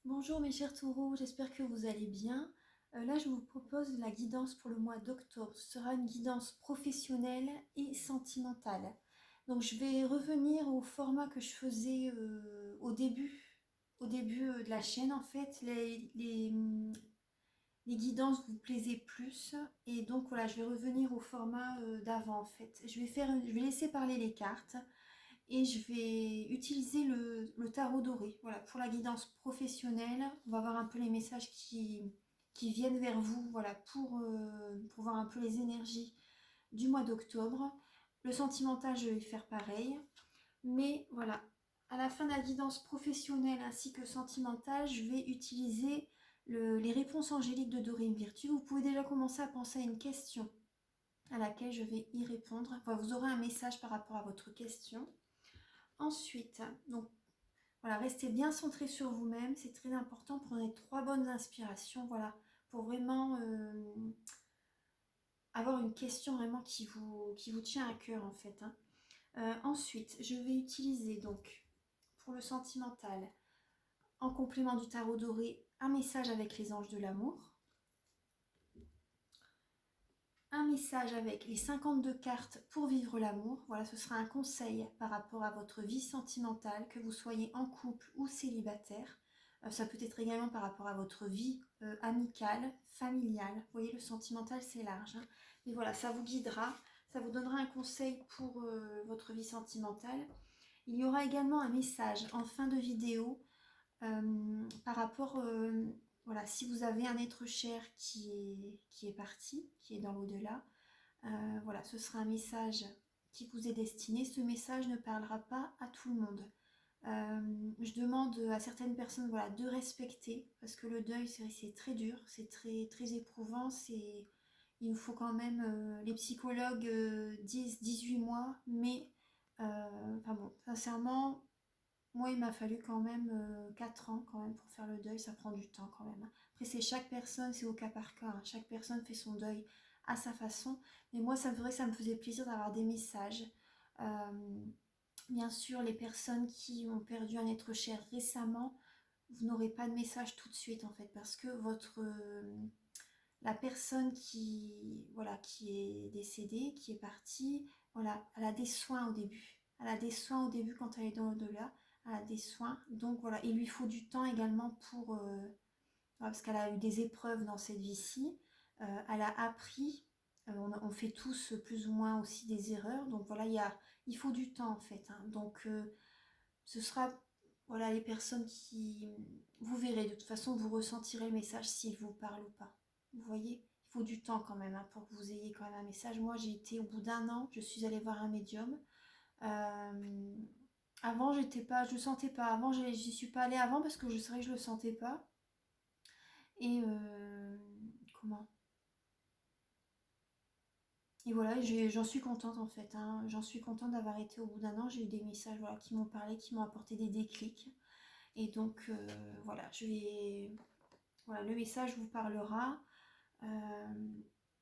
Bonjour mes chers taureaux, j'espère que vous allez bien. Là, je vous propose la guidance pour le mois d'octobre. Ce sera une guidance professionnelle et sentimentale. Donc, je vais revenir au format que je faisais au début de la chaîne. En fait, les guidances vous plaisaient plus. Et donc, voilà, je vais revenir au format d'avant, en fait. Je vais laisser parler les cartes et je vais utiliser le tarot doré. Voilà, pour la guidance professionnelle, on va voir un peu les messages qui viennent vers vous, voilà, pour voir un peu les énergies du mois d'octobre. Le sentimental, je vais faire pareil. Mais voilà, à la fin de la guidance professionnelle ainsi que sentimentale, je vais utiliser les réponses angéliques de Dorine Virtue. Vous pouvez déjà commencer à penser à une question à laquelle je vais y répondre. Enfin, vous aurez un message par rapport à votre question. Ensuite, donc voilà, restez bien centré sur vous-même, c'est très important. Prenez 3 bonnes inspirations, voilà, pour vraiment avoir une question vraiment qui vous tient à cœur en fait, hein. Ensuite, je vais utiliser donc pour le sentimental, en complément du tarot doré, un message avec les anges de l'amour. Un message avec les 52 cartes pour vivre l'amour. Voilà, ce sera un conseil par rapport à votre vie sentimentale, que vous soyez en couple ou célibataire. Ça peut être également par rapport à votre vie amicale, familiale. Vous voyez, le sentimental, c'est large, hein. Mais voilà, ça vous guidera, ça vous donnera un conseil pour votre vie sentimentale. Il y aura également un message en fin de vidéo par rapport, voilà, si vous avez un être cher qui est parti, qui est dans l'au-delà, voilà, ce sera un message qui vous est destiné. Ce message ne parlera pas à tout le monde. Je demande à certaines personnes, voilà, de respecter, parce que le deuil, c'est très dur, c'est très, très éprouvant, il nous faut quand même, les psychologues disent 18 mois, mais enfin bon, sincèrement, moi, il m'a fallu quand même 4 ans quand même pour faire le deuil, ça prend du temps quand même, hein. Après, c'est chaque personne, c'est au cas par cas, hein. Chaque personne fait son deuil à sa façon. Mais moi, ça, vrai, ça me faisait plaisir d'avoir des messages. Euh, Bien sûr, les personnes qui ont perdu un être cher récemment, vous n'aurez pas de message tout de suite en fait, parce que la personne voilà, qui est décédée, qui est partie, voilà, elle a des soins au début. Elle a des soins au début quand elle est dans l'au-delà. Elle a des soins. Donc voilà, il lui faut du temps également parce qu'elle a eu des épreuves dans cette vie-ci. Elle a appris. On fait tous plus ou moins aussi des erreurs. Donc voilà, il faut du temps en fait, hein. Donc ce sera, voilà, les personnes qui... Vous verrez, de toute façon, vous ressentirez le message s'il vous parle ou pas. Vous voyez, il faut du temps quand même, hein, pour que vous ayez quand même un message. Moi, j'ai été au bout d'un an, je suis allée voir un médium. Euh, Avant, j'étais pas, je le sentais pas. Avant, j'y suis pas allée avant parce que je savais que je le sentais pas. Et comment? Et voilà, j'en suis contente en fait, hein. J'en suis contente d'avoir été au bout d'un an. J'ai eu des messages, voilà, qui m'ont parlé, qui m'ont apporté des déclics. Et donc voilà, voilà, le message vous parlera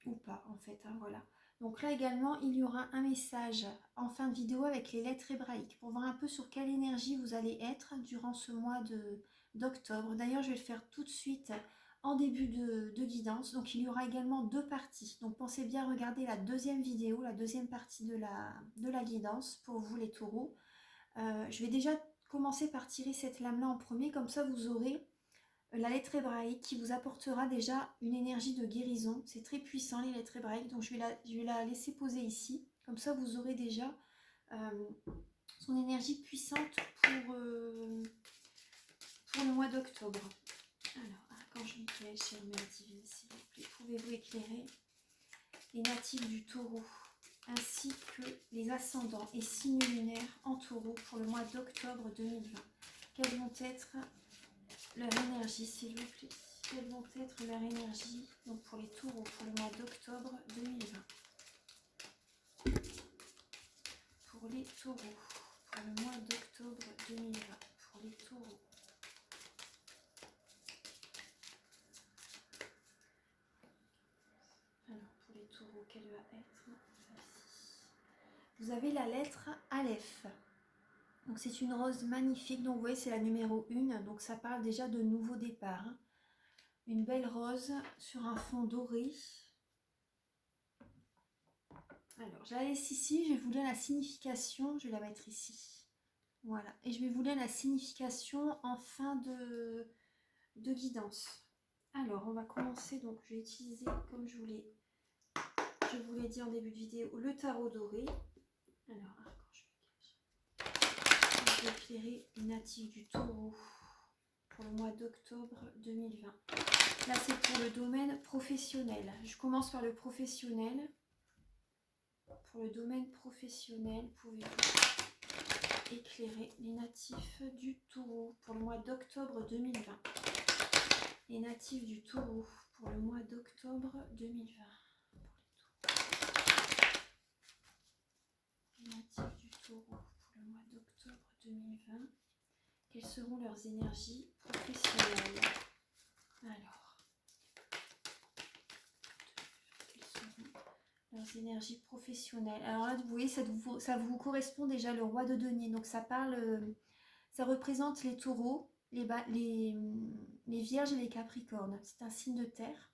ou pas en fait, hein, voilà. Donc là également, il y aura un message en fin de vidéo avec les lettres hébraïques pour voir un peu sur quelle énergie vous allez être durant ce mois d'octobre. D'ailleurs, je vais le faire tout de suite en début de guidance. Donc il y aura également 2 parties. Donc pensez bien à regarder la deuxième vidéo, la deuxième partie de la guidance pour vous les taureaux. Je vais déjà commencer par tirer cette lame-là en premier, comme ça vous aurez la lettre hébraïque qui vous apportera déjà une énergie de guérison. C'est très puissant les lettres hébraïques, donc je vais la laisser poser ici. Comme ça vous aurez déjà euh, son énergie puissante pour le mois d'octobre. Alors, archange Michael, chère mère divine, s'il vous plaît, pouvez-vous éclairer les natifs du taureau ainsi que les ascendants et signes lunaires en taureau pour le mois d'octobre 2020. Quelles vont être leur énergie, s'il vous plaît? Quelles vont être leur énergie donc pour les taureaux pour le mois d'octobre 2020? Pour les taureaux, pour le mois d'octobre 2020, pour les taureaux. Alors, pour les taureaux, quelle va être celle-ci? Vous avez la lettre Aleph. Donc c'est une rose magnifique, donc vous voyez c'est la numéro 1, donc ça parle déjà de nouveau départ. Hein. Une belle rose sur un fond doré. Alors je la laisse ici, je vais vous lire la signification, je vais la mettre ici. Voilà, et je vais vous lire la signification en fin de guidance. Alors on va commencer, donc je vais utiliser comme je vous l'ai dit en début de vidéo, le tarot doré. Alors, je vais éclairer les natifs du taureau pour le mois d'octobre 2020. Là, c'est pour le domaine professionnel. Je commence par le professionnel. Pour le domaine professionnel, pouvez-vous éclairer les natifs du taureau pour le mois d'octobre 2020. Les natifs du taureau pour le mois d'octobre 2020. Les natifs du taureau pour le mois d'octobre 2020. Quelles seront leurs énergies professionnelles? Alors, quelles seront leurs énergies professionnelles? Alors là, vous voyez, ça vous correspond déjà, le roi de denier. Donc ça parle, ça représente les taureaux, les vierges et les capricornes. C'est un signe de terre.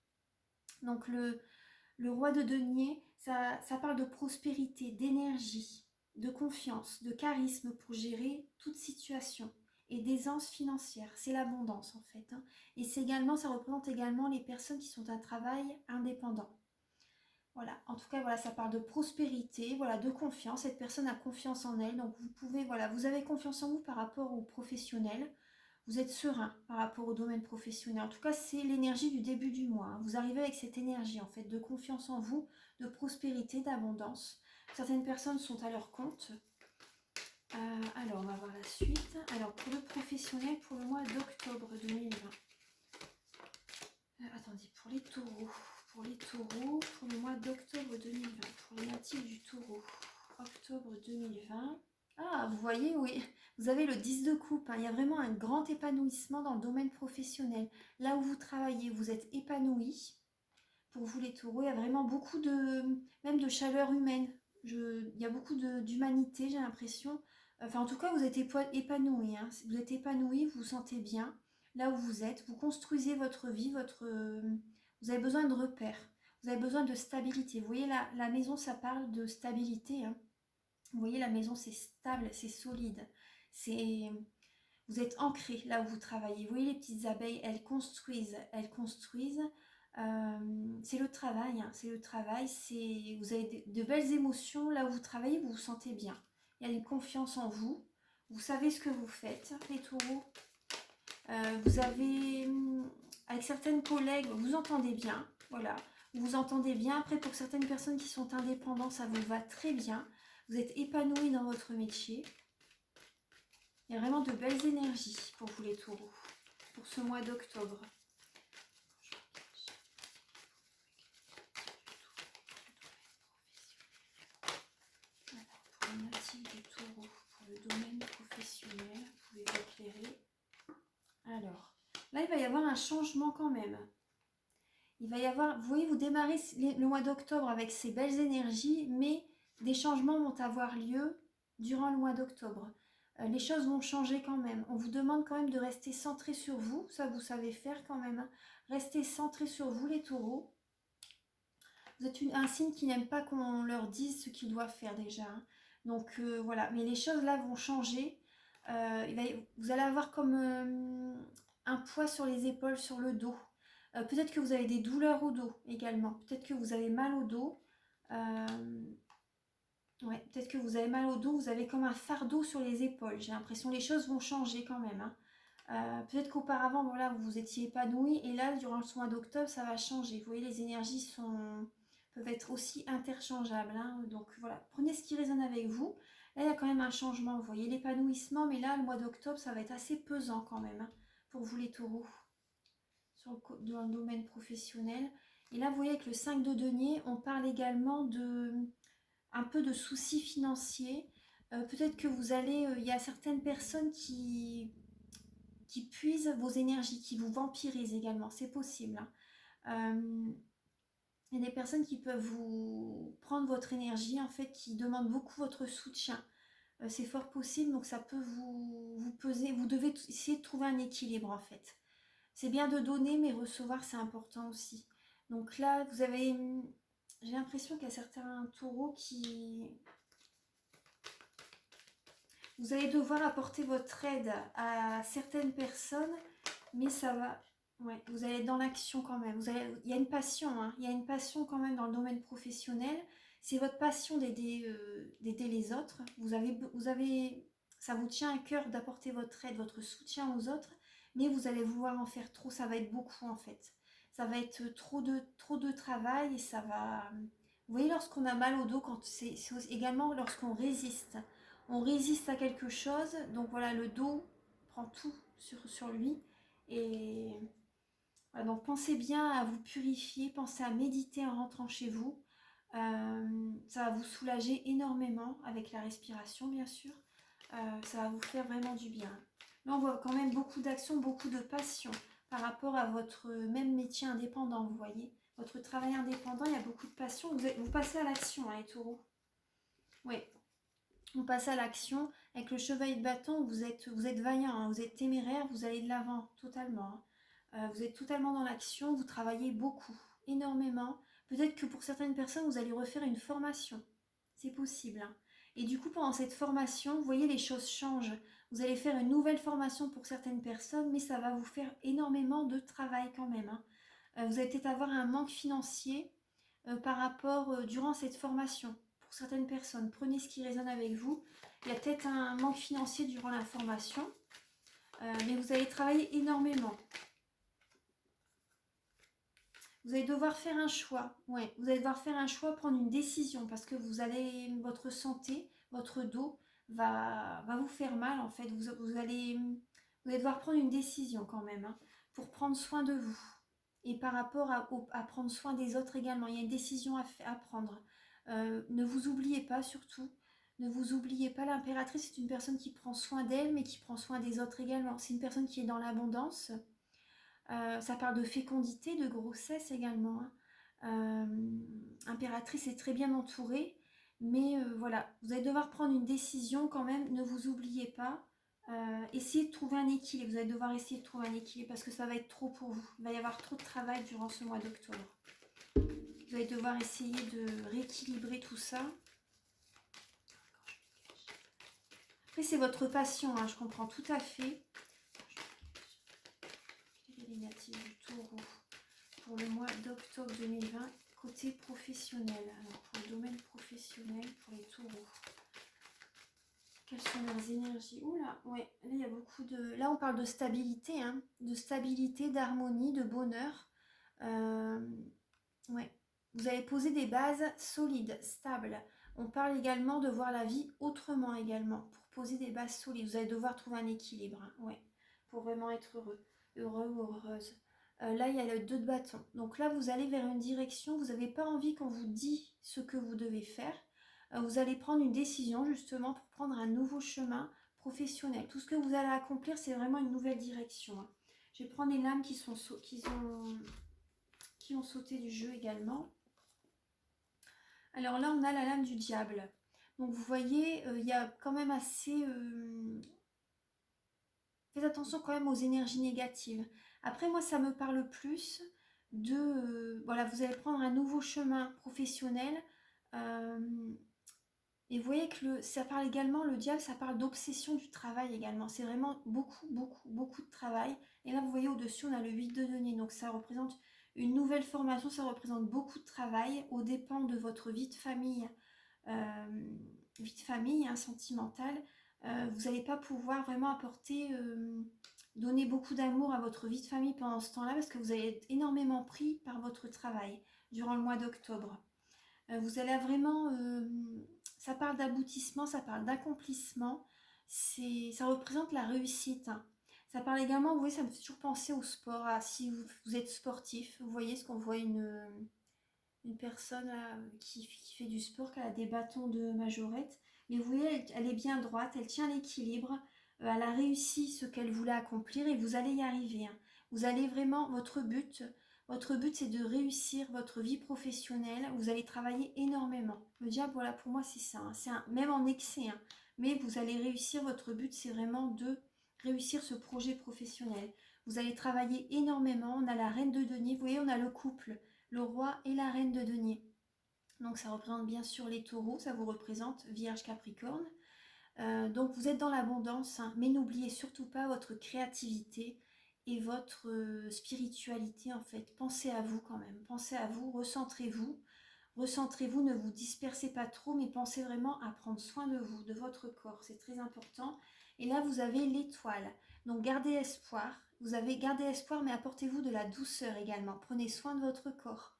Donc le roi de denier, ça parle de prospérité, d'énergie, de confiance, de charisme pour gérer toute situation. Et d'aisance financière, c'est l'abondance en fait. Hein. Et ça représente également les personnes qui sont à travail indépendant. Voilà, en tout cas, voilà, ça parle de prospérité, voilà, de confiance. Cette personne a confiance en elle, donc vous pouvez, voilà, vous avez confiance en vous par rapport aux professionnels. Vous êtes serein par rapport au domaine professionnel. En tout cas, c'est l'énergie du début du mois. Hein. Vous arrivez avec cette énergie, en fait, de confiance en vous, de prospérité, d'abondance. Certaines personnes sont à leur compte. Alors, on va voir la suite. Alors, pour le professionnel, pour le mois d'octobre 2020. Attendez, pour les taureaux. Pour les taureaux, pour le mois d'octobre 2020. Pour les natifs du taureau. Octobre 2020. Ah, vous voyez, oui, vous avez le 10 de coupe. Hein. Il y a vraiment un grand épanouissement dans le domaine professionnel. Là où vous travaillez, vous êtes épanoui. Pour vous les taureaux, il y a vraiment beaucoup même de chaleur humaine. Il y a beaucoup d'humanité, j'ai l'impression. Enfin, en tout cas, vous êtes épanoui. Hein. Vous êtes épanoui, vous vous sentez bien là où vous êtes. Vous construisez votre vie, vous avez besoin de repères. Vous avez besoin de stabilité. Vous voyez, la maison, ça parle de stabilité. Hein. Vous voyez, la maison, c'est stable, c'est solide. Vous êtes ancré là où vous travaillez. Vous voyez, les petites abeilles, elles construisent. C'est le travail, hein, c'est le travail. Vous avez de belles émotions là où vous travaillez, vous vous sentez bien. Il y a une confiance en vous. Vous savez ce que vous faites, les taureaux. Vous avez, avec certaines collègues, vous entendez bien. Voilà, vous vous entendez bien. Après, pour certaines personnes qui sont indépendantes, ça vous va très bien. Vous êtes épanoui dans votre métier. Il y a vraiment de belles énergies pour vous les taureaux, pour ce mois d'octobre. Alors, pour les natifs du taureau, pour le domaine professionnel, vous pouvez éclairer. Alors, là, il va y avoir un changement quand même. Il va y avoir, vous voyez, vous démarrez le mois d'octobre avec ces belles énergies, mais des changements vont avoir lieu durant le mois d'octobre. Les choses vont changer quand même. On vous demande quand même de rester centré sur vous, ça vous savez faire quand même. Hein. Restez centré sur vous les taureaux. Vous êtes un signe qui n'aime pas qu'on leur dise ce qu'ils doivent faire déjà. Hein. Donc voilà, mais les choses là vont changer. Vous allez avoir comme un poids sur les épaules, sur le dos. Peut-être que vous avez des douleurs au dos également. Peut-être que vous avez mal au dos. Ouais, peut-être que vous avez mal au dos. Vous avez comme un fardeau sur les épaules. J'ai l'impression que les choses vont changer quand même. Hein. Peut-être qu'auparavant, voilà, vous vous étiez épanoui. Et là, durant ce mois d'octobre, ça va changer. Vous voyez, les énergies peuvent être aussi interchangeables. Hein. Donc voilà, prenez ce qui résonne avec vous. Là, il y a quand même un changement. Vous voyez l'épanouissement. Mais là, le mois d'octobre, ça va être assez pesant quand même. Hein, pour vous les taureaux. Dans le domaine professionnel. Et là, vous voyez, avec le 5 de denier, on parle également un peu de soucis financiers. Peut-être que il y a certaines personnes qui puisent vos énergies, qui vous vampirisent également. C'est possible. Hein. Il y a des personnes qui peuvent vous prendre votre énergie, en fait, qui demandent beaucoup votre soutien. c'est fort possible, donc ça peut vous peser. Vous devez essayer de trouver un équilibre en fait. C'est bien de donner, mais recevoir, c'est important aussi. Donc là, j'ai l'impression qu'il y a certains taureaux qui... Vous allez devoir apporter votre aide à certaines personnes, mais ça va... Ouais, vous allez être dans l'action quand même. Il y a une passion, hein. Il y a une passion quand même dans le domaine professionnel. C'est votre passion d'aider les autres. Ça vous tient à cœur d'apporter votre aide, votre soutien aux autres, mais vous allez vouloir en faire trop. Ça va être beaucoup en fait. Ça va être trop de travail et ça va... Vous voyez, lorsqu'on a mal au dos, c'est également lorsqu'on résiste. On résiste à quelque chose, donc voilà, le dos prend tout sur lui. Et voilà, donc pensez bien à vous purifier, pensez à méditer en rentrant chez vous. Ça va vous soulager énormément avec la respiration, bien sûr. Ça va vous faire vraiment du bien. Là, on voit quand même beaucoup d'action, beaucoup de passion par rapport à votre même métier indépendant, vous voyez. Votre travail indépendant, il y a beaucoup de passion. Vous passez à l'action, hein, les taureaux. Oui, on passe à l'action. Avec le chevalier de bâton, vous êtes vaillant, hein, vous êtes téméraire, vous allez de l'avant totalement. Hein. Vous êtes totalement dans l'action, vous travaillez beaucoup, énormément. Peut-être que pour certaines personnes, vous allez refaire une formation. C'est possible. Hein. Et du coup, pendant cette formation, vous voyez, les choses changent. Vous allez faire une nouvelle formation pour certaines personnes, mais ça va vous faire énormément de travail quand même. Hein. Vous allez peut-être avoir un manque financier par rapport durant cette formation. Pour certaines personnes, prenez ce qui résonne avec vous. Il y a peut-être un manque financier durant la formation, mais vous allez travailler énormément. Vous allez devoir faire un choix. Ouais, vous allez devoir faire un choix, prendre une décision parce que votre santé, votre dos va vous faire mal en fait. Vous allez devoir prendre une décision quand même hein, pour prendre soin de vous. Et par rapport à prendre soin des autres également, il y a une décision à prendre. Ne vous oubliez pas surtout. Ne vous oubliez pas, l'impératrice c'est une personne qui prend soin d'elle mais qui prend soin des autres également. C'est une personne qui est dans l'abondance. Ça parle de fécondité, de grossesse également. Hein. Impératrice est très bien entourée, mais voilà, vous allez devoir prendre une décision quand même, ne vous oubliez pas. Essayez de trouver un équilibre, vous allez devoir essayer de trouver un équilibre parce que ça va être trop pour vous. Il va y avoir trop de travail durant ce mois d'octobre. Vous allez devoir essayer de rééquilibrer tout ça. Après, c'est votre passion, hein, je comprends tout à fait. Les natifs du taureau pour le mois d'octobre 2020, côté professionnel. Alors, pour le domaine professionnel, pour les taureaux. Quelles sont leurs énergies? Oula, ouais, là il y a beaucoup de... Là on parle de stabilité, hein, de stabilité, d'harmonie, de bonheur. Ouais, vous allez poser des bases solides, stables. On parle également de voir la vie autrement également, pour poser des bases solides. Vous allez devoir trouver un équilibre, hein, ouais, pour vraiment être heureux ou heureuse. Là, il y a le 2 de bâton. Donc là, vous allez vers une direction, vous n'avez pas envie qu'on vous dise ce que vous devez faire. Vous allez prendre une décision justement pour prendre un nouveau chemin professionnel. Tout ce que vous allez accomplir, c'est vraiment une nouvelle direction. Hein. Je vais prendre les lames qui ont sauté du jeu également. Alors là, on a la lame du diable. Donc vous voyez, il y a quand même assez... Faites attention quand même aux énergies négatives. Après, moi, ça me parle plus de... voilà, vous allez prendre un nouveau chemin professionnel. Et vous voyez que ça parle également, le diable, ça parle d'obsession du travail également. C'est vraiment beaucoup, beaucoup, beaucoup de travail. Et là, vous voyez, au-dessus, on a le 8 de denier. Donc, ça représente une nouvelle formation, ça représente beaucoup de travail aux dépens de votre vie de famille, hein, sentimentale. Vous n'allez pas pouvoir vraiment donner beaucoup d'amour à votre vie de famille pendant ce temps-là parce que vous allez être énormément pris par votre travail durant le mois d'octobre. Vous allez vraiment... ça parle d'aboutissement, ça parle d'accomplissement. Ça représente la réussite. Hein. Ça parle également, vous voyez, ça me fait toujours penser au sport. Si vous êtes sportif, vous voyez ce qu'on voit une personne là, qui fait du sport, qui a des bâtons de majorette. Mais vous voyez, elle est bien droite, elle tient l'équilibre. Elle a réussi ce qu'elle voulait accomplir et vous allez y arriver. Hein. Vous allez vraiment, votre but, c'est de réussir votre vie professionnelle. Vous allez travailler énormément. Le diable, voilà, pour moi, c'est ça. Hein. Même en excès. Hein. mais vous allez réussir. Votre but, c'est vraiment de réussir ce projet professionnel. Vous allez travailler énormément. On a la reine de denier, vous voyez, on a le couple, le roi et la reine de denier. Donc ça représente bien sûr les taureaux, ça vous représente Vierge, Capricorne. Donc vous êtes dans l'abondance, hein, mais n'oubliez surtout pas votre créativité et votre spiritualité en fait. Pensez à vous quand même, pensez à vous, recentrez-vous. Recentrez-vous, ne vous dispersez pas trop, mais pensez vraiment à prendre soin de vous, de votre corps, c'est très important. Et là, vous avez l'étoile. Donc gardez espoir, vous avez gardé espoir, mais apportez-vous de la douceur également. Prenez soin de votre corps.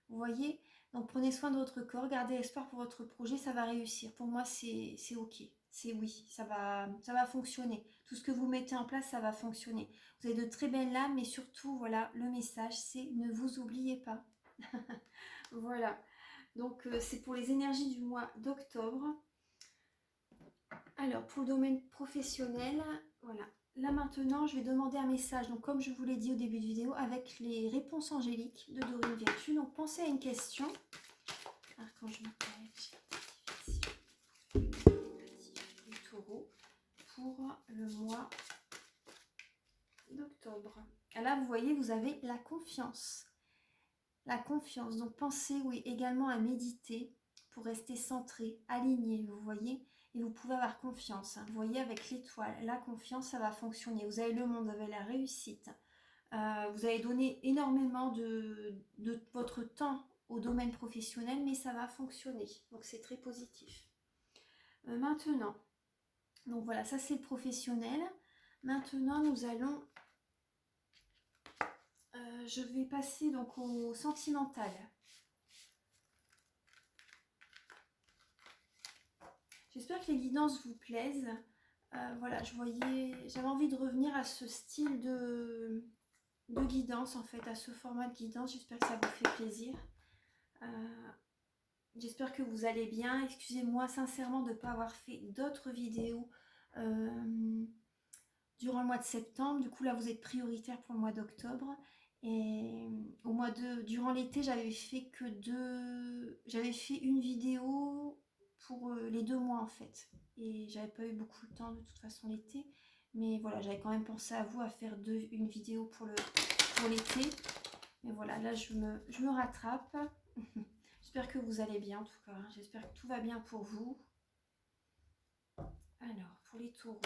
Vous voyez? Donc prenez soin de votre corps, gardez espoir pour votre projet, ça va réussir. Pour moi, c'est ok. C'est oui, ça va fonctionner. Tout ce que vous mettez en place, ça va fonctionner. Vous avez de très belles lames, mais surtout, voilà, le message, c'est ne vous oubliez pas. Voilà. Donc c'est pour les énergies du mois d'octobre. Alors pour le domaine professionnel, voilà. Là maintenant, je vais demander un message. Donc comme je vous l'ai dit au début de vidéo, avec les réponses angéliques de Dorine Virtue. Donc pensez à une question. Archange Michael, du taureau pour le mois d'octobre. Là vous voyez, vous avez la confiance. La confiance. Donc pensez, oui, également à méditer pour rester centré, aligné, vous voyez. Et vous pouvez avoir confiance. Hein. Vous voyez, avec l'étoile, la confiance, ça va fonctionner. Vous avez le monde, vous avez la réussite. Vous avez donné énormément de votre temps au domaine professionnel, mais ça va fonctionner. Donc c'est très positif. Maintenant, donc voilà, ça c'est le professionnel. Maintenant, nous allons... je vais passer donc au sentimental. J'espère que les guidances vous plaisent. Voilà, j'avais envie de revenir à ce style de guidance, en fait, à ce format de guidance. J'espère que ça vous fait plaisir. J'espère que vous allez bien. Excusez-moi sincèrement de ne pas avoir fait d'autres vidéos durant le mois de septembre. Du coup, là, vous êtes prioritaire pour le mois d'octobre. Et durant l'été, j'avais fait une vidéo pour les 2 mois en fait. Et j'avais pas eu beaucoup de temps de toute façon l'été. Mais voilà, j'avais quand même pensé à vous à faire une vidéo pour l'été. Mais voilà, là je me rattrape. J'espère que vous allez bien en tout cas. Hein. J'espère que tout va bien pour vous. Alors, pour les taureaux.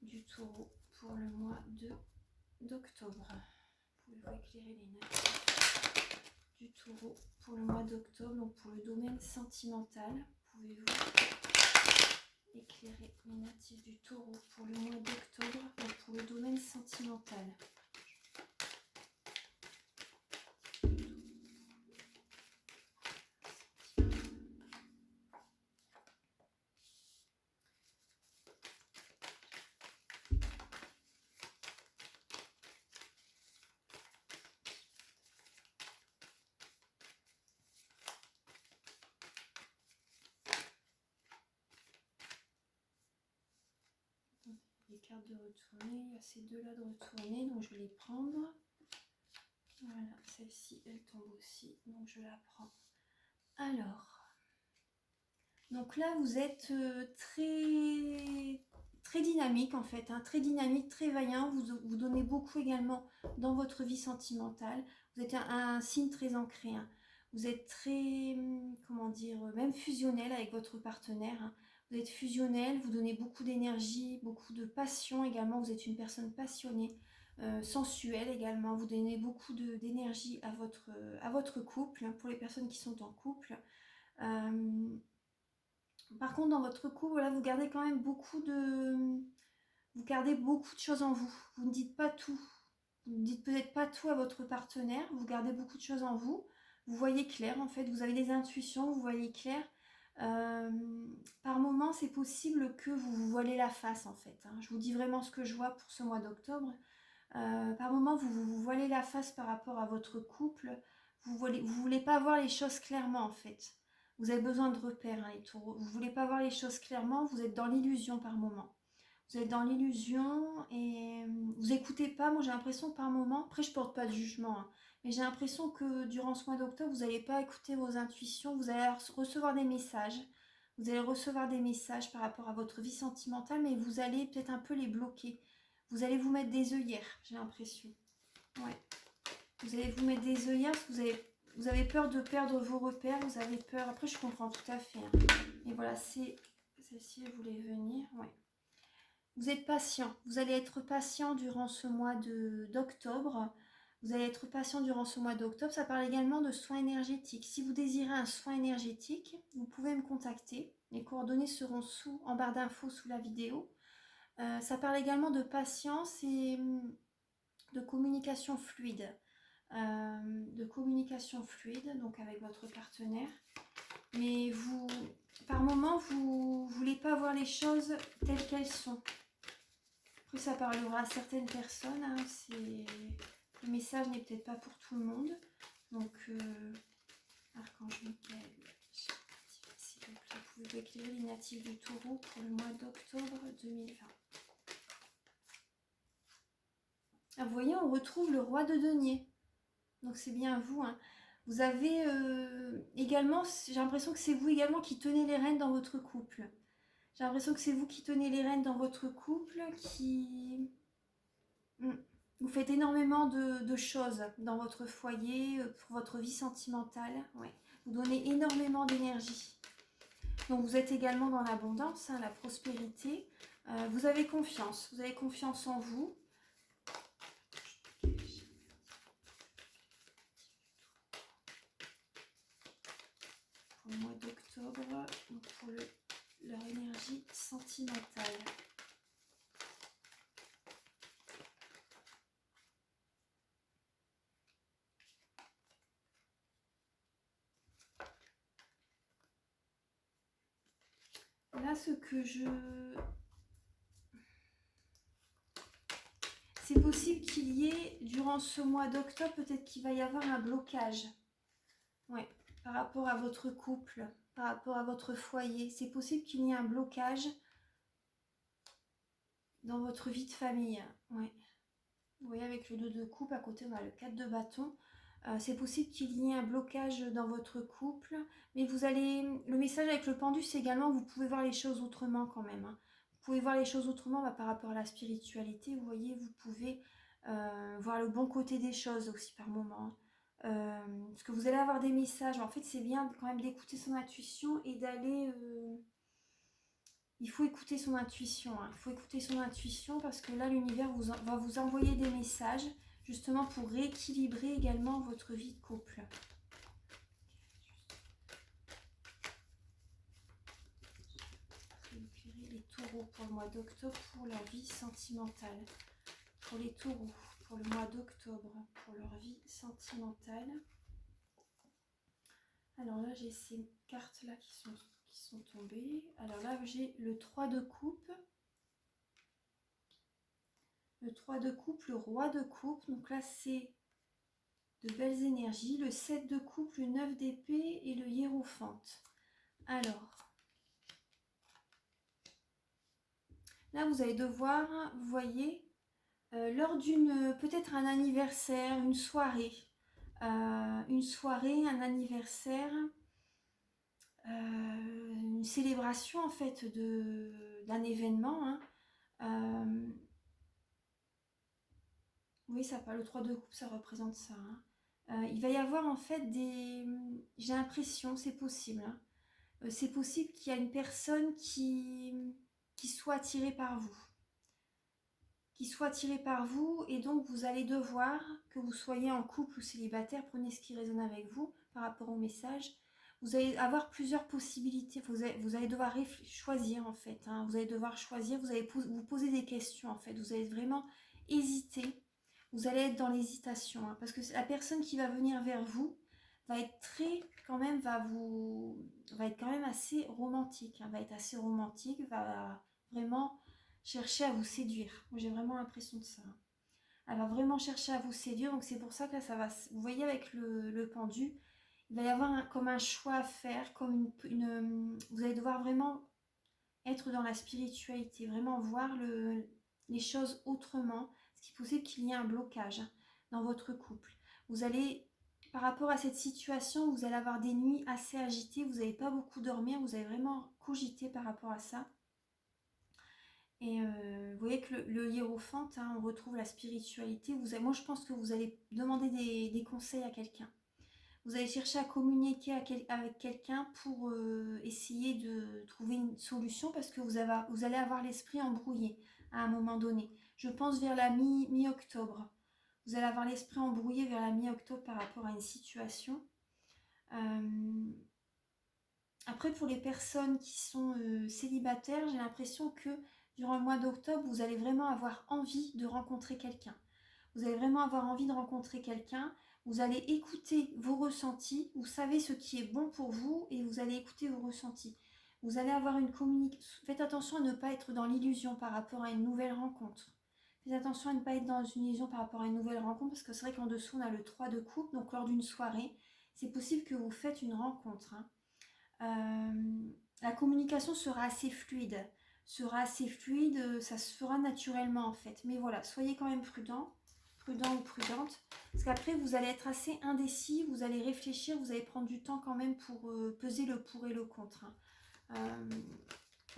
Du taureau pour le mois d'octobre. Pouvez-vous éclairer les natifs du taureau pour le mois d'octobre, donc pour le domaine sentimental? Pouvez-vous éclairer les natifs du taureau pour le mois d'octobre, donc pour le domaine sentimental? Les cartes de retourner, il y a ces deux-là de retourner, donc je vais les prendre. Voilà, celle-ci, elle tombe aussi, donc je la prends. Alors, donc là, vous êtes très dynamique en fait, hein, très dynamique, très vaillant. Vous donnez beaucoup également dans votre vie sentimentale. Vous êtes un signe très ancré. Hein. Vous êtes très, comment dire, même fusionnel avec votre partenaire. Hein. Vous êtes fusionnel, vous donnez beaucoup d'énergie, beaucoup de passion également. Vous êtes une personne passionnée, sensuelle également. Vous donnez beaucoup d'énergie à votre couple, hein, pour les personnes qui sont en couple. Par contre, dans votre couple, là, vous gardez quand même beaucoup de choses en vous. Vous ne dites pas tout. Vous ne dites peut-être pas tout à votre partenaire. Vous gardez beaucoup de choses en vous. Vous voyez clair, en fait. Vous avez des intuitions, vous voyez clair. Par moment, c'est possible que vous vous voilez la face, en fait. Hein. Je vous dis vraiment ce que je vois pour ce mois d'octobre. Par moment, vous voilez la face par rapport à votre couple. Vous voulez pas voir les choses clairement, en fait. Vous avez besoin de repères, hein, les taureaux. Vous voulez pas voir les choses clairement, vous êtes dans l'illusion par moment. Vous êtes dans l'illusion et vous écoutez pas. Moi, j'ai l'impression par moment, après je porte pas de jugement, hein, Mais j'ai l'impression que durant ce mois d'octobre, vous n'allez pas écouter vos intuitions, vous allez recevoir des messages. Vous allez recevoir des messages par rapport à votre vie sentimentale, mais vous allez peut-être un peu les bloquer. Vous allez vous mettre des œillères, j'ai l'impression. Ouais. Vous allez vous mettre des œillères parce que vous avez peur de perdre vos repères, vous avez peur. Après, je comprends tout à fait. Hein. Et voilà, c'est celle-ci, elle voulait venir. Ouais. Vous êtes patient. Vous allez être patient durant ce mois d'octobre. Vous allez être patient durant ce mois d'octobre. Ça parle également de soins énergétiques. Si vous désirez un soin énergétique, vous pouvez me contacter. Les coordonnées seront en barre d'infos sous la vidéo. Ça parle également de patience et de communication fluide. Donc avec votre partenaire. Mais vous, par moment, vous ne voulez pas voir les choses telles qu'elles sont. Après, ça parlera à certaines personnes. Hein, le message n'est peut-être pas pour tout le monde. Donc, Archange Michael, s'il vous plaît, pouvez-vous éclairer les natifs du Taureau pour le mois d'octobre 2020. Ah, vous voyez, on retrouve le roi de denier. Donc, c'est bien vous. Hein. Vous avez également, j'ai l'impression que c'est vous également qui tenez les rênes dans votre couple. J'ai l'impression que c'est vous qui tenez les rênes dans votre couple, qui... Vous faites énormément de choses dans votre foyer, pour votre vie sentimentale. Ouais. Vous donnez énormément d'énergie. Donc vous êtes également dans l'abondance, hein, la prospérité. Vous avez confiance en vous. Pour le mois d'octobre, pour leur énergie sentimentale. Là, ce que je... C'est possible qu'il y ait, durant ce mois d'octobre, peut-être qu'il va y avoir un blocage. Ouais, par rapport à votre couple, par rapport à votre foyer. C'est possible qu'il y ait un blocage dans votre vie de famille. Ouais. Vous voyez, avec le 2 de coupe, à côté, on a le 4 de bâton. C'est possible qu'il y ait un blocage dans votre couple, mais vous allez... Le message avec le pendu, c'est également, vous pouvez voir les choses autrement quand même. Hein. Vous pouvez voir les choses autrement par rapport à la spiritualité. Vous voyez, vous pouvez voir le bon côté des choses aussi par moment. Parce que vous allez avoir des messages. En fait, c'est bien quand même d'écouter son intuition et d'aller... Il faut écouter son intuition. Hein. Il faut écouter son intuition parce que là, l'univers va vous envoyer des messages justement pour rééquilibrer également votre vie de couple. Éclairer les taureaux pour le mois d'octobre pour leur vie sentimentale. Pour les taureaux, pour le mois d'octobre, pour leur vie sentimentale. Alors là, j'ai ces cartes-là qui sont tombées. Alors là, j'ai le 3 de coupe. Le 3 de coupe, le roi de coupe. Donc là, c'est de belles énergies. Le 7 de coupe, le 9 d'épée et le hiérophante. Alors, là, vous allez devoir, vous voyez, lors d'une, peut-être un anniversaire, une soirée, un anniversaire, une célébration en fait d'un événement. Hein. Oui, ça pas le 3 de coupe, ça représente ça. Hein. Il va y avoir en fait des... J'ai l'impression, c'est possible. Hein. C'est possible qu'il y a une personne qui soit attirée par vous. Qui soit attirée par vous et donc vous allez devoir, que vous soyez en couple ou célibataire, prenez ce qui résonne avec vous par rapport au message. Vous allez avoir plusieurs possibilités, vous allez devoir choisir en fait. Hein. Vous allez devoir choisir, vous allez vous poser des questions en fait. Vous allez vraiment hésiter. Vous allez être dans l'hésitation, hein, parce que la personne qui va venir vers vous va être va être quand même assez romantique, hein, va être assez romantique, va vraiment chercher à vous séduire. Moi, j'ai vraiment l'impression de ça. Hein. Elle va vraiment chercher à vous séduire, donc c'est pour ça que là, ça va. Vous voyez avec le pendu, il va y avoir comme un choix à faire, comme vous allez devoir vraiment être dans la spiritualité, vraiment voir les choses autrement, ce qui est possible qu'il y ait un blocage dans votre couple. Vous allez, par rapport à cette situation, vous allez avoir des nuits assez agitées, vous n'allez pas beaucoup dormir, vous allez vraiment cogiter par rapport à ça. Et vous voyez que le hiérophante, hein, on retrouve la spiritualité. Moi, je pense que vous allez demander des conseils à quelqu'un. Vous allez chercher à communiquer avec quelqu'un pour essayer de trouver une solution parce que vous allez avoir l'esprit embrouillé à un moment donné. Je pense vers la mi-octobre. Vous allez avoir l'esprit embrouillé vers la mi-octobre par rapport à une situation. Après, pour les personnes qui sont célibataires, j'ai l'impression que durant le mois d'octobre, vous allez vraiment avoir envie de rencontrer quelqu'un. Vous allez vraiment avoir envie de rencontrer quelqu'un. Vous allez écouter vos ressentis. Vous savez ce qui est bon pour vous et vous allez écouter vos ressentis. Vous allez avoir une communication. Faites attention à ne pas être dans l'illusion par rapport à une nouvelle rencontre. Faites attention à ne pas être dans une illusion par rapport à une nouvelle rencontre parce que c'est vrai qu'en dessous, on a le 3 de coupe. Donc, lors d'une soirée, c'est possible que vous faites une rencontre. La communication sera assez fluide. Ça se fera naturellement en fait. Mais voilà, soyez quand même prudent ou prudente. Parce qu'après, vous allez être assez indécis, vous allez réfléchir, vous allez prendre du temps quand même pour peser le pour et le contre.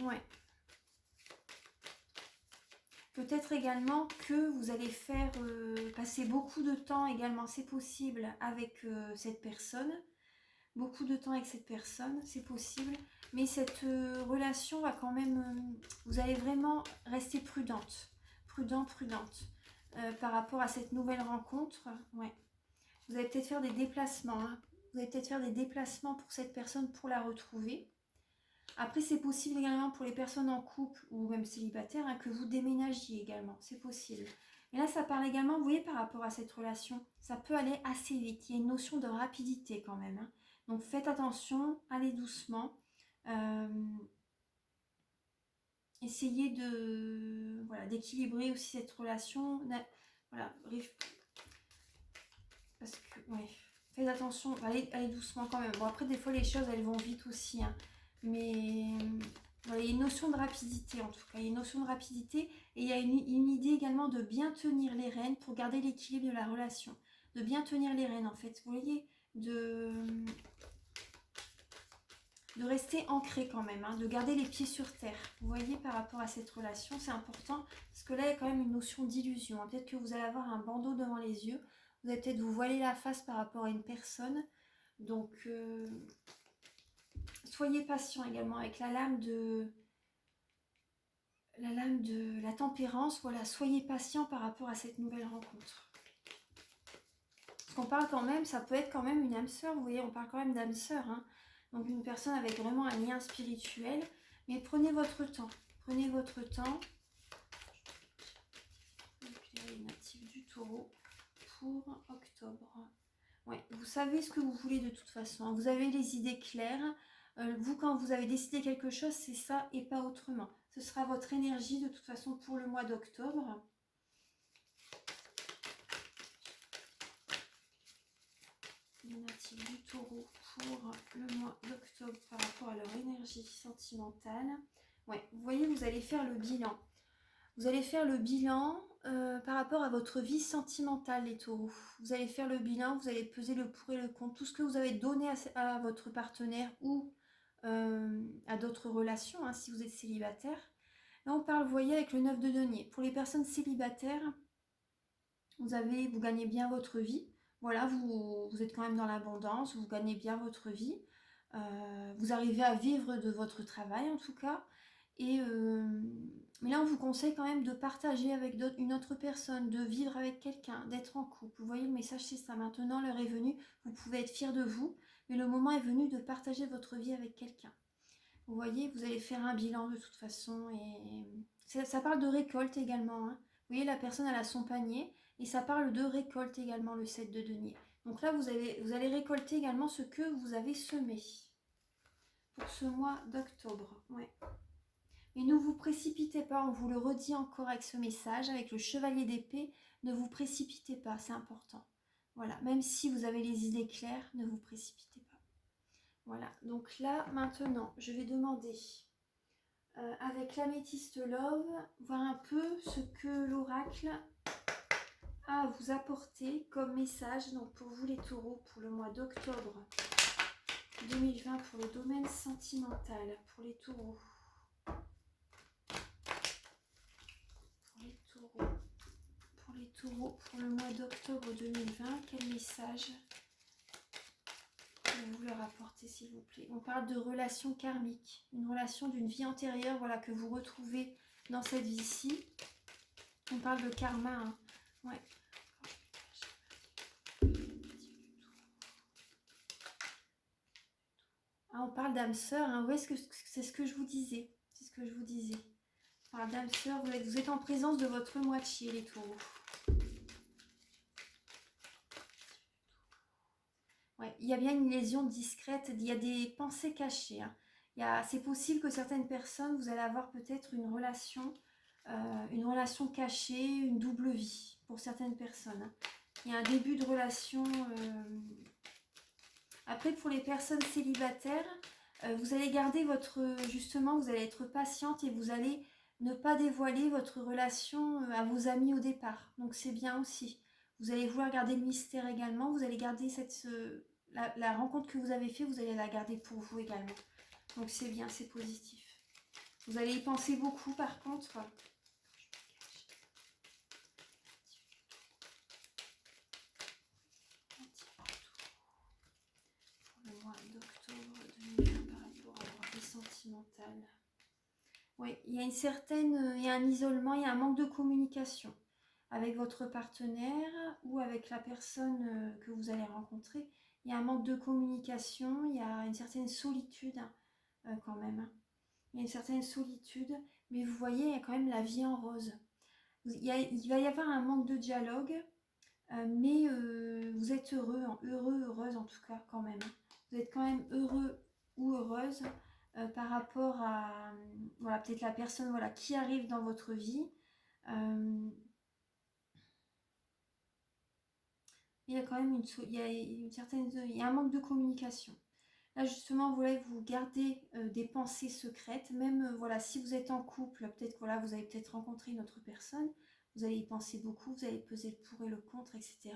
Ouais. Peut-être également que vous allez faire passer beaucoup de temps également, c'est possible, avec cette personne. Beaucoup de temps avec cette personne, c'est possible. Mais cette relation va quand même... vous allez vraiment rester prudente. Prudente. Par rapport à cette nouvelle rencontre. Ouais. Vous allez peut-être faire des déplacements. Hein. Vous allez peut-être faire des déplacements pour cette personne pour la retrouver. Après, c'est possible également pour les personnes en couple ou même célibataires hein, que vous déménagiez également. C'est possible. Et là, ça parle également, vous voyez, par rapport à cette relation, ça peut aller assez vite. Il y a une notion de rapidité quand même. Hein. Donc, faites attention, allez doucement. Essayez d'équilibrer aussi cette relation. Voilà, parce que, ouais, faites attention, allez doucement quand même. Bon, après, des fois, les choses, elles vont vite aussi. Hein. Mais voilà, il y a une notion de rapidité en tout cas. Il y a une notion de rapidité et il y a une idée également de bien tenir les rênes pour garder l'équilibre de la relation. De bien tenir les rênes en fait. Vous voyez, de rester ancré quand même, hein, de garder les pieds sur terre. Vous voyez, par rapport à cette relation, c'est important parce que là, il y a quand même une notion d'illusion. Hein. Peut-être que vous allez avoir un bandeau devant les yeux. Vous allez peut-être vous voiler la face par rapport à une personne. Donc, soyez patient également avec la lame de la tempérance. Voilà, soyez patient par rapport à cette nouvelle rencontre. Parce qu'on parle quand même, ça peut être quand même une âme sœur. Vous voyez, on parle quand même d'âme sœur. Hein. Donc une personne avec vraiment un lien spirituel. Mais prenez votre temps. Prenez votre temps. Les natifs du taureau pour octobre. Ouais, vous savez ce que vous voulez de toute façon. Vous avez les idées claires. Vous, quand vous avez décidé quelque chose, c'est ça et pas autrement. Ce sera votre énergie de toute façon pour le mois d'octobre. Les natifs du taureau pour le mois d'octobre par rapport à leur énergie sentimentale. Ouais, vous voyez, vous allez faire le bilan. Vous allez faire le bilan par rapport à votre vie sentimentale, les taureaux. Vous allez faire le bilan, vous allez peser le pour et le contre. Tout ce que vous avez donné à votre partenaire ou à d'autres relations, hein, si vous êtes célibataire. Là, on parle, vous voyez, avec le 9 de denier. Pour les personnes célibataires, vous gagnez bien votre vie. Voilà, vous êtes quand même dans l'abondance, vous gagnez bien votre vie. Vous arrivez à vivre de votre travail, en tout cas. Mais là, on vous conseille quand même de partager avec une autre personne, de vivre avec quelqu'un, d'être en couple. Vous voyez, le message, c'est ça. Maintenant, l'heure est venue. Vous pouvez être fier de vous, mais le moment est venu de partager votre vie avec quelqu'un. Vous voyez, vous allez faire un bilan de toute façon. Et ça parle de récolte également. Hein. Vous voyez, la personne, elle a son panier. Et ça parle de récolte également, le 7 de denier. Donc là, vous allez récolter également ce que vous avez semé pour ce mois d'octobre. Ouais. Mais ne vous précipitez pas, on vous le redit encore avec ce message, avec le chevalier d'épée, ne vous précipitez pas, c'est important. Voilà, même si vous avez les idées claires, ne vous précipitez pas. Voilà, donc là, maintenant, je vais demander, avec l'améthyste love, voir un peu ce que l'oracle à vous apporter comme message, donc pour vous les taureaux, pour le mois d'octobre 2020, pour le domaine sentimental, pour les taureaux. Pour les taureaux, pour le mois d'octobre 2020, quel message vous leur apporter, s'il vous plaît? On parle de relation karmique, une relation d'une vie antérieure, voilà, que vous retrouvez dans cette vie-ci. On parle de karma, hein. Ouais. Ah, on parle d'âme sœur, hein. Ouais, c'est ce que je vous disais. C'est ce que je vous disais. On parle d'âme sœur, vous êtes en présence de votre moitié, les taureaux. Ouais, il y a bien une lésion discrète, il y a des pensées cachées, hein. C'est possible que certaines personnes, vous allez avoir peut-être une relation cachée, une double vie pour certaines personnes, hein. Il y a un début de relation. Après, pour les personnes célibataires, vous allez garder justement, vous allez être patiente et vous allez ne pas dévoiler votre relation à vos amis au départ. Donc c'est bien aussi. Vous allez vouloir garder le mystère également. Vous allez garder la rencontre que vous avez faite, vous allez la garder pour vous également. Donc c'est bien, c'est positif. Vous allez y penser beaucoup par contre. Pour le mois d'octobre 2020 par rapport à leur vie sentimentale. Oui, il y a il y a un isolement, il y a un manque de communication avec votre partenaire ou avec la personne que vous allez rencontrer. Il y a un manque de communication, il y a une certaine solitude quand même, hein. Il y a une certaine solitude, mais vous voyez, il y a quand même la vie en rose. Il va y avoir un manque de dialogue, mais vous êtes heureuse en tout cas quand même, hein. Vous êtes quand même heureux ou heureuse par rapport à voilà, peut-être la personne voilà, qui arrive dans votre vie. Il y a quand même il y a un manque de communication. Là justement, vous gardez des pensées secrètes, même voilà, si vous êtes en couple, peut-être voilà, vous avez peut-être rencontré une autre personne, vous allez y penser beaucoup, vous allez peser le pour et le contre, etc.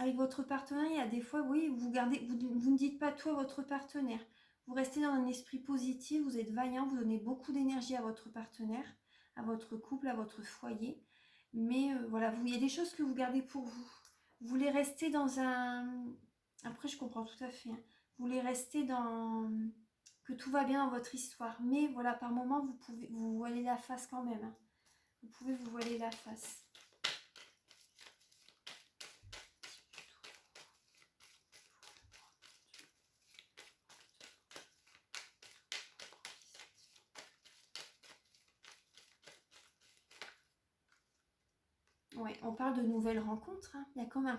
Avec votre partenaire, il y a des fois, oui, vous ne dites pas tout à votre partenaire. Vous restez dans un esprit positif, vous êtes vaillant, vous donnez beaucoup d'énergie à votre partenaire, à votre couple, à votre foyer. Mais voilà, il y a des choses que vous gardez pour vous. Vous voulez rester dans un... Après, je comprends tout à fait, hein. Vous voulez rester dans... que tout va bien dans votre histoire. Mais voilà, par moment, vous pouvez vous voiler la face quand même, hein. Vous pouvez vous voiler la face. Ouais, on parle de nouvelles rencontres, hein. Il y a comme un